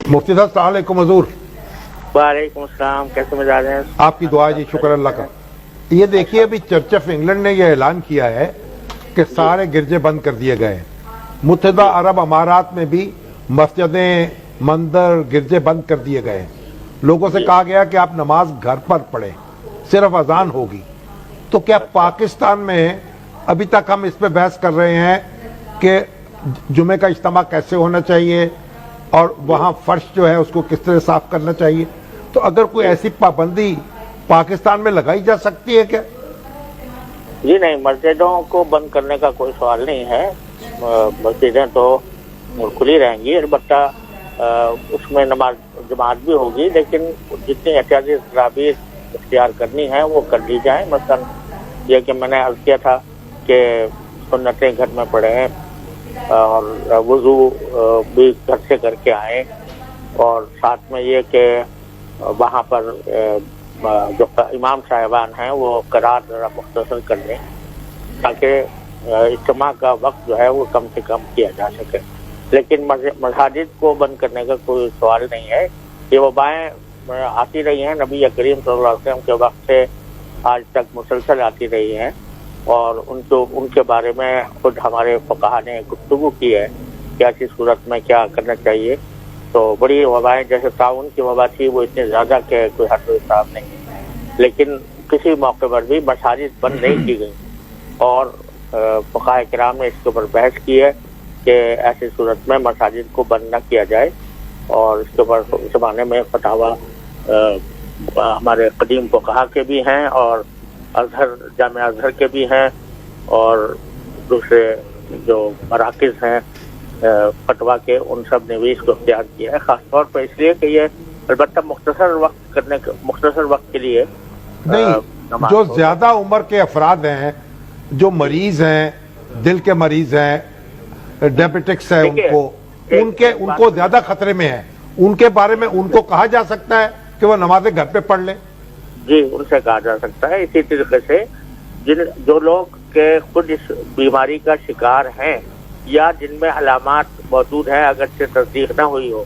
मुफ्ती साहब अस्सलाम वालेकुम हुजूर। वालेकुम अस्सलाम, कैसे मिजाज हैं? आपकी दुआ जी, शुक्र अल्लाह का। ये देखिए, अभी चर्च ऑफ इंग्लैंड ने यह ऐलान किया है कि सारे गिरजे बंद कर दिए गए हैं। मुत्तहिदा अरब अमारात में भी मस्जिदें, मंदिर, गिरजे बंद कर दिए गए हैं। लोगों से कहा गया कि आप नमाज घर पर पढ़ें, सिर्फ अजान होगी। तो क्या पाकिस्तान में अभी तक हम इस पे बहस कर रहे हैं कि जुमे का इज्तिमा कैसे होना चाहिए और वहां फर्श जो है उसको किस तरह साफ करना चाहिए? तो अगर कोई ऐसी पाबंदी पाकिस्तान में लगाई जा सकती है क्या? जी नहीं, मस्जिदों को बंद करने का कोई सवाल नहीं है। मस्जिदें तो खुली रहेंगी, अलबत्ता उसमें नमाज जमात भी होगी, लेकिन जितनी एहतियाती तदाबीर इख्तियार करनी है वो कर ली जाए। मसलन ये कि मैंने अर्ज किया था कि सुन्नतें घर में पढ़ें और वुजू भी घर से करके आए, और साथ में ये कि वहाँ पर जो इमाम साहिबान हैं वो करार जरा मुख्तसर कर लें ताकि इज्तिमा का वक्त जो है वो कम से कम किया जा सके। लेकिन मसाजिद को बंद करने का कोई सवाल नहीं है। ये वबाएँ आती रही हैं, नबी करीम सल्लल्लाहु अलैहि वसल्लम के वक्त से आज तक मुसलसल आती रही हैं, और उनके बारे में खुद हमारे फुक़हा ने गुफ्तगू की है कि ऐसी सूरत में क्या करना चाहिए। तो बड़ी वबाएँ जैसे ताउन की वबा थी, वो इतनी ज़्यादा कि कोई हद हिसाब नहीं है, लेकिन किसी मौके पर भी मसाजिद बंद नहीं की गई, और फुक़हा किराम ने इसके ऊपर बहस की है कि ऐसी सूरत में मसाजिद को बंद न किया जाए। और इसके ऊपर ज़माने में फतवा हमारे कदीम फुक़हा के भी हैं, और अज़हर, जामिया अज़हर के भी हैं, और दूसरे जो मराकिज़ हैं फतवा के, उन सब ने भी इसको इख्तियार किया है, ख़ासतौर पर इसलिए कि ये अलबत्ता मुख्तसर वक्त के लिए नहीं, जो ज्यादा उम्र के अफराद हैं, जो मरीज हैं, दिल के मरीज हैं, डायबिटिक्स है, उनको ज्यादा खतरे में है, उनके बारे में उनको कहा जा सकता है कि वो नमाज़ें घर पे पढ़ लें। जी, उनसे कहा जा सकता है। इसी तरीके से जो लोग के खुद इस बीमारी का शिकार हैं या जिनमें अलामात मौजूद हैं, अगर से तस्दीक न हुई हो,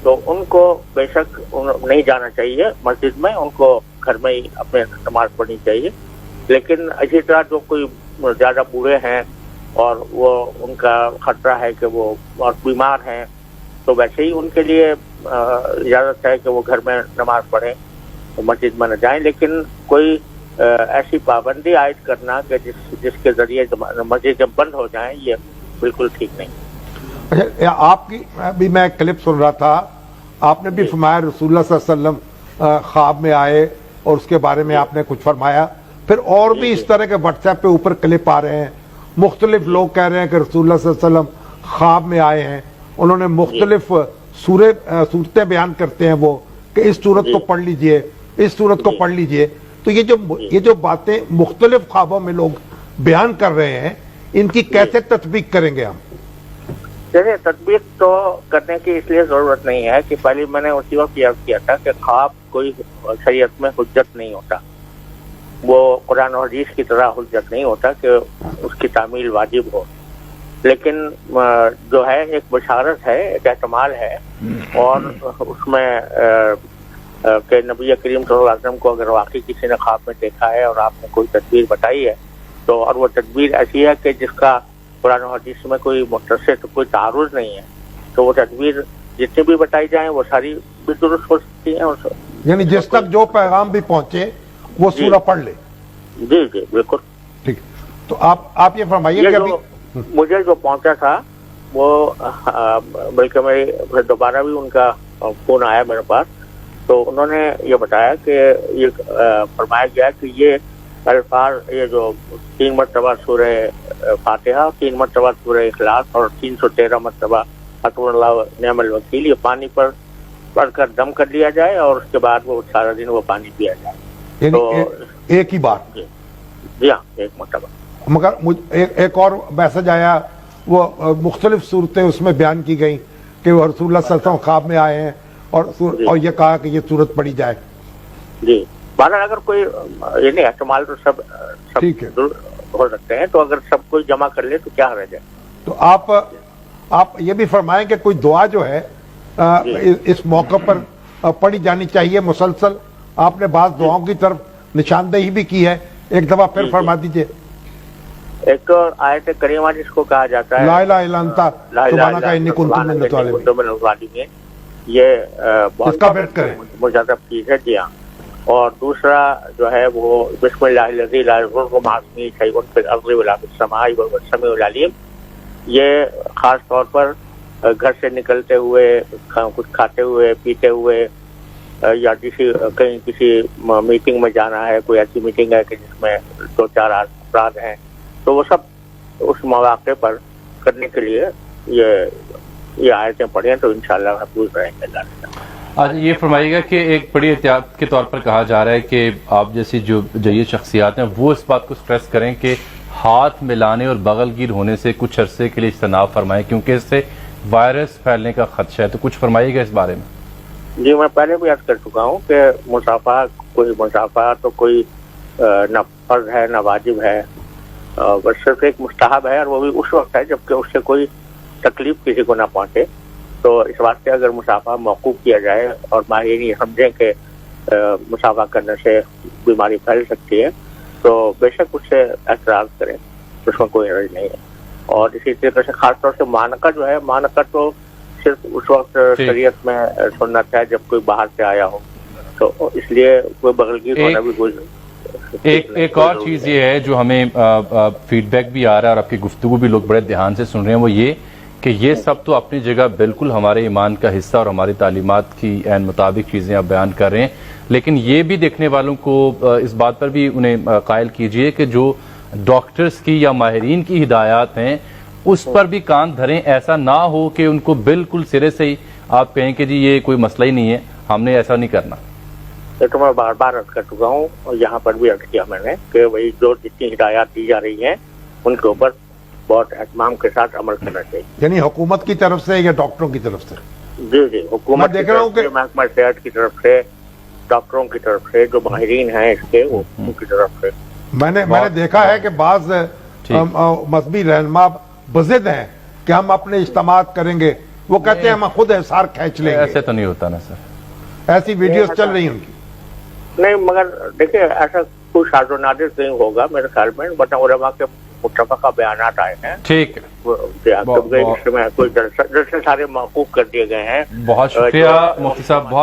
तो उनको बेशक नहीं जाना चाहिए मस्जिद में, उनको घर में ही अपने नमाज पढ़नी चाहिए। लेकिन इसी तरह जो कोई ज़्यादा बूढ़े हैं और वो उनका खतरा है कि वो बहुत बीमार हैं, तो वैसे ही उनके लिए इजाज़त है कि वो घर में नमाज पढ़ें, तो मस्जिद में न जाएं। लेकिन कोई ऐसी पाबंदी आयद करना कि जिसके ज़रिए मस्जिद बंद हो जाएं, ये बिल्कुल ठीक नहीं। अच्छा, आपकी अभी मैं क्लिप सुन रहा था, आपने भी फरमाया रसूलुल्लाह सल्लल्लाहु अलैहि वसल्लम ख्वाब में आए और उसके बारे में आपने कुछ फरमाया। फिर और भी इस तरह के व्हाट्सएप पे ऊपर क्लिप आ रहे हैं, मुख्तलिफ लोग कह रहे हैं कि रसूलुल्लाह सल्लल्लाहु अलैहि वसल्लम ख्वाब में आए हैं, उन्होंने मुख्तलिफ सूरतें बयान करते हैं वो कि इस सूरत को पढ़ लीजिए, इस सूरत को पढ़ लीजिए। तो ये जो बातें मुख्तलिफ ख्वाबों में लोग बयान कर रहे हैं, इनकी कैसे तत्बीक करेंगे हम? देखिए, तदबीर तो करने की इसलिए जरूरत नहीं है कि पहले मैंने उसी वक्त याद किया था कि ख्वाब कोई शरीयत में हुज्जत नहीं होता, वो कुरान और हदीस की तरह हुज्जत नहीं होता कि उसकी तामील वाजिब हो। लेकिन जो है एक बशारत है, एक एहतमाल है, और उसमें कि नबी करीम सल्लल्लाहु अलैहि वसल्लम को अगर वाकई किसी ने ख्वाब में देखा है और आपने कोई तदबीर बताई है, तो और वो तदबीर ऐसी है कि जिसका कुरान और हदीस में कोई मुत्तसिल कोई तारुज़ नहीं है, तो वो तदबीर जितनी भी बताई जाए वो सारी भी दुरुस्त हो सकती है। यानी जिस तक जो पैगाम भी पहुंचे वो सूरा पढ़ ले। जी जी, बिल्कुल ठीक। तो आप ये फरमाइए कि अभी मुझे जो पहुंचा था वो बल्कि मेरे दोबारा भी उनका फोन आया मेरे पास, तो उन्होंने ये बताया कि ये फरमाया गया कि ये अल्फाज, ये जो 3 मरतबा सूरह फातिहा, 3 मरतबा सूरह इखलास और 313 मरतबा हस्बुनल्लाहु व निअमल वकील, ये पानी पर पढ़कर दम कर लिया जाए और उसके बाद वो सारा दिन वो पानी पिया जाए। तो एक ही बार? जी हाँ, एक मरतबा। मगर एक और मैसेज आया, वो मुख्तलिफ सूरतें उसमें बयान की गई कि वो रसूलुल्लाह सल्लल्लाहु अलैहि वसल्लम ख्वाब में आए हैं और ये कहा कि ये सूरत पढ़ी जाए। जी, बारह अगर कोई ये नहीं इस्तेमाल तो सब ठीक है हो सकते हैं, तो अगर सब कोई जमा कर ले तो क्या रह जाए। तो आप ये भी फरमाएं कि कोई दुआ जो है इस मौके पर पढ़ी जानी चाहिए मुसलसल। आपने बात दुआओं की तरफ निशानदेही भी की है, एक दफा फिर फरमा दीजिए। एक तो आयत करीमा जिसको कहा जाता है, ला इलाहा इल्ला अंता सुब्हानका इन्नी कुन्तु मिनज़ ज़ालिमीन, ये बहुत इसका व्यर्थ करें मुजरब चीज है। जी हाँ। और दूसरा जो है वो बिस्मिल्लाहिर्रहमानिर्रहीम ला यज़ुर्रु मअस्मिही शैउन फिल अर्ज़ि वला फिस समाई वहुव अस्समीउल अलीम, ये खास तौर पर घर से निकलते हुए, कुछ खाते हुए, पीते हुए, या कहीं किसी मीटिंग में जाना है, कोई ऐसी मीटिंग है कि जिसमें 2-4 अफराद हैं, तो वो सब उस मौके पर करने के लिए ये आयतें पढ़ें तो इंशाअल्लाह महफूज रहेंगे। आज ये फरमाइएगा कि एक बड़ी एहतियात के तौर पर कहा जा रहा है कि आप जैसी जो जय्यद शख्सियात हैं वो इस बात को स्ट्रेस करें कि हाथ मिलाने और बगलगीर होने से कुछ अरसे के लिए इज्तनाब फरमाएं, क्योंकि इससे वायरस फैलने का खदशा है। तो कुछ फरमाइएगा इस बारे में। जी, मैं पहले भी अर्ज कर चुका हूँ कि मुसाफा तो कोई न फर्ज है न वाजिब है, बस सिर्फ एक मुस्तहब है, और वो भी उस वक्त है जबकि उससे कोई तकलीफ किसी को ना पहुंचे। तो इस वास्ते अगर मुसाफा मौकूफ किया जाए और माहिरीन ये समझें कि मुसाफा करने से बीमारी फैल सकती है, तो बेशक उससे एतराज करें, उसमें कोई हर्ज नहीं है। और इसी तरीके से खासतौर से मानका जो है, मानका तो सिर्फ उस वक्त शरीयत में सुन्नत है जब कोई बाहर से आया हो, तो इसलिए कोई बगलगीर होना भी कोई एक और चीज ये है जो हमें फीडबैक भी आ रहा है और आपकी गुफ्तगू भी लोग बड़े ध्यान से सुन रहे हैं, वो ये कि ये सब तो अपनी जगह बिल्कुल हमारे ईमान का हिस्सा और हमारी तालीमात की ऐन मुताबिक चीजें आप बयान कर रहे हैं, लेकिन ये भी देखने वालों को इस बात पर भी उन्हें कायल कीजिए कि जो डॉक्टर्स की या माहिरीन की हिदायत हैं उस पर भी कान धरें। ऐसा ना हो कि उनको बिल्कुल सिरे से ही आप कहें कि जी ये कोई मसला ही नहीं है, हमने ऐसा नहीं करना। ये तो मैं बार बार अर्ज कर चुका हूँ और यहाँ पर भी अर्ज किया मैंने कि वही जो जितनी हिदायत दी जा रही हैं उनके ऊपर बहुत एहतमाम के साथ अमल करना चाहिए। यानी हुकूमत की तरफ से या डॉक्टरों की तरफ से? जी जी, हुकूमत देख रहा हूँ कि महकमा सेहत की तरफ से, डॉक्टरों की तरफ से, जो माहिरीन हैं इसके वो उनकी तरफ से मैंने देखा है कि बाज मजहबी रहनुमा बज़िद हैं कि हम अपने इज्तिमात करेंगे, वो कहते हैं हम खुद हिसार खींच लेंगे। ऐसे तो नहीं होता ना सर, ऐसी वीडियोस चल रही उनकी। नहीं, मगर देखिए ऐसा कोई शाज़ो नादिर नहीं होगा मेरे ख्याल में, बट उलमा के मुत्तफ़क़ा बयानात आए हैं। ठीक है, इसमें कोई दरअसल सारे मौकूफ कर दिए गए हैं। बहुत शुक्रिया मुफ्ती साहब, बहुत